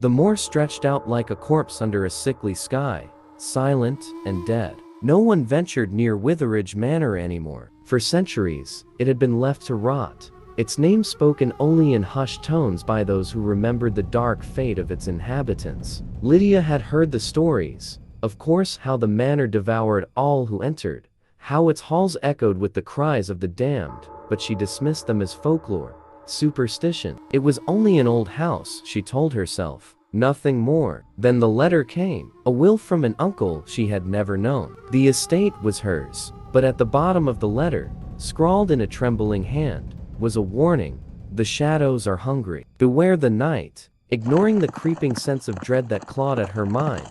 The moor stretched out like a corpse under a sickly sky, silent and dead. No one ventured near Witheridge Manor anymore. For centuries, it had been left to rot, its name spoken only in hushed tones by those who remembered the dark fate of its inhabitants. Lydia had heard the stories, of course, how the manor devoured all who entered, how its halls echoed with the cries of the damned, but she dismissed them as folklore, superstition. It was only an old house, she told herself, nothing more. Then the letter came, a will from an uncle she had never known. The estate was hers, but at the bottom of the letter, scrawled in a trembling hand, was a warning: the shadows are hungry. Beware the night. Ignoring the creeping sense of dread that clawed at her mind,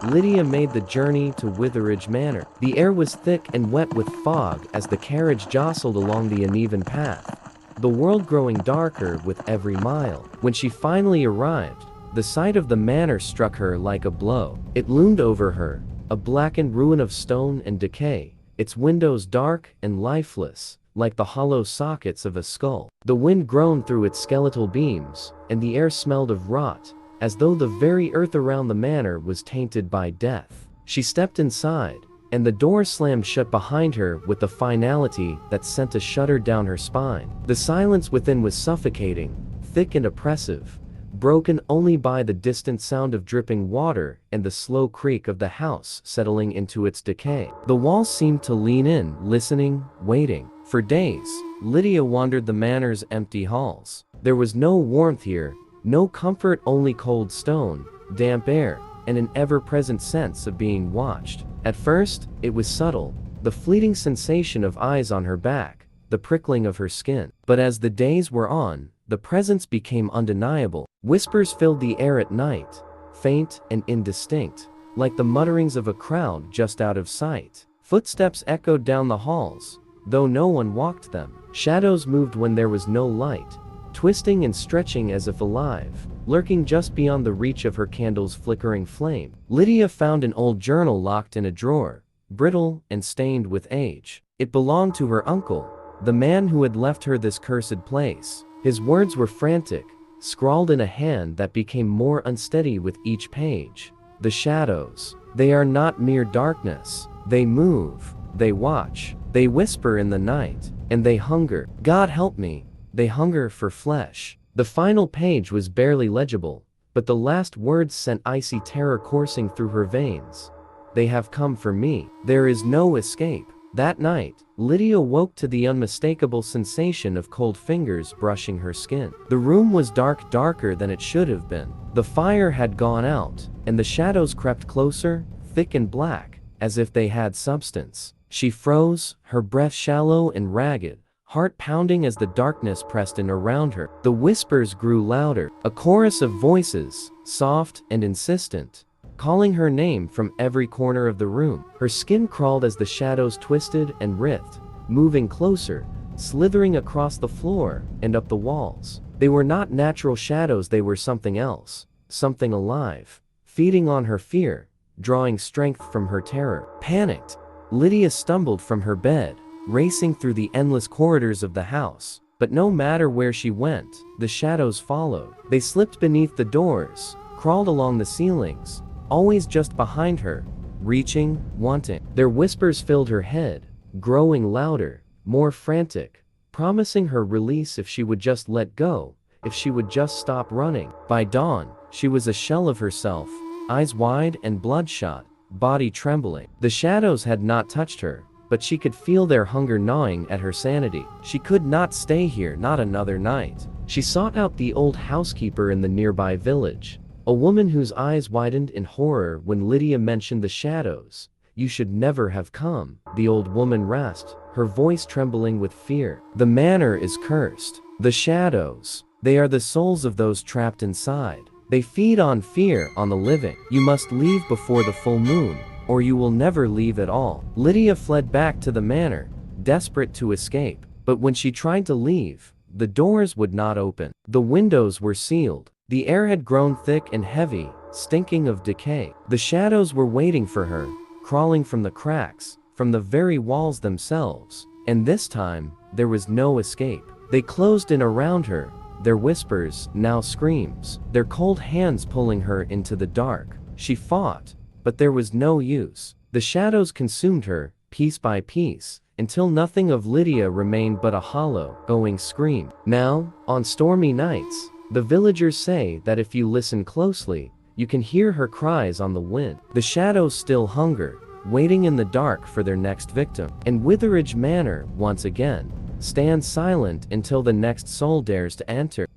Lydia made the journey to Witheridge Manor. The air was thick and wet with fog as the carriage jostled along the uneven path, the world growing darker with every mile. When she finally arrived, the sight of the manor struck her like a blow. It loomed over her, a blackened ruin of stone and decay, its windows dark and lifeless, like the hollow sockets of a skull. The wind groaned through its skeletal beams, and the air smelled of rot, as though the very earth around the manor was tainted by death. She stepped inside, and the door slammed shut behind her with a finality that sent a shudder down her spine. The silence within was suffocating, thick and oppressive, broken only by the distant sound of dripping water and the slow creak of the house settling into its decay. The walls seemed to lean in, listening, waiting. For days, Lydia wandered the manor's empty halls. There was no warmth here, no comfort, only cold stone, damp air, and an ever-present sense of being watched. At first, it was subtle, the fleeting sensation of eyes on her back, the prickling of her skin. But as the days wore on, the presence became undeniable. Whispers filled the air at night, faint and indistinct, like the mutterings of a crowd just out of sight. Footsteps echoed down the halls, though no one walked them. Shadows moved when there was no light, twisting and stretching as if alive, lurking just beyond the reach of her candle's flickering flame. Lydia found an old journal locked in a drawer, brittle and stained with age. It belonged to her uncle, the man who had left her this cursed place. His words were frantic, scrawled in a hand that became more unsteady with each page. The shadows, they are not mere darkness. They move, they watch, they whisper in the night, and they hunger. God help me, they hunger for flesh. The final page was barely legible, but the last words sent icy terror coursing through her veins. They have come for me. There is no escape. That night, Lydia woke to the unmistakable sensation of cold fingers brushing her skin. The room was dark, darker than it should have been. The fire had gone out, and the shadows crept closer, thick and black, as if they had substance. She froze, her breath shallow and ragged, heart pounding as the darkness pressed in around her. The whispers grew louder, a chorus of voices, soft and insistent, calling her name from every corner of the room. Her skin crawled as the shadows twisted and writhed, moving closer, slithering across the floor and up the walls. They were not natural shadows, they were something else, something alive, feeding on her fear, drawing strength from her terror. Panicked, Lydia stumbled from her bed, racing through the endless corridors of the house. But no matter where she went, the shadows followed. They slipped beneath the doors, crawled along the ceilings, always just behind her, reaching, wanting. Their whispers filled her head, growing louder, more frantic, promising her release if she would just let go, if she would just stop running. By dawn, she was a shell of herself, eyes wide and bloodshot, body trembling. The shadows had not touched her, but she could feel their hunger gnawing at her sanity. She could not stay here, not another night. She sought out the old housekeeper in the nearby village, a woman whose eyes widened in horror when Lydia mentioned the shadows. You should never have come, the old woman rasped, her voice trembling with fear. The manor is cursed. The shadows, they are the souls of those trapped inside. They feed on fear, on the living. You must leave before the full moon, or you will never leave at all. Lydia fled back to the manor, desperate to escape. But when she tried to leave, the doors would not open. The windows were sealed. The air had grown thick and heavy, stinking of decay. The shadows were waiting for her, crawling from the cracks, from the very walls themselves. And this time, there was no escape. They closed in around her, their whispers, now screams, their cold hands pulling her into the dark. She fought, but there was no use. The shadows consumed her, piece by piece, until nothing of Lydia remained but a hollow, going scream. Now, on stormy nights, the villagers say that if you listen closely, you can hear her cries on the wind. The shadows still hunger, waiting in the dark for their next victim. And Witheridge Manor, once again, stands silent until the next soul dares to enter.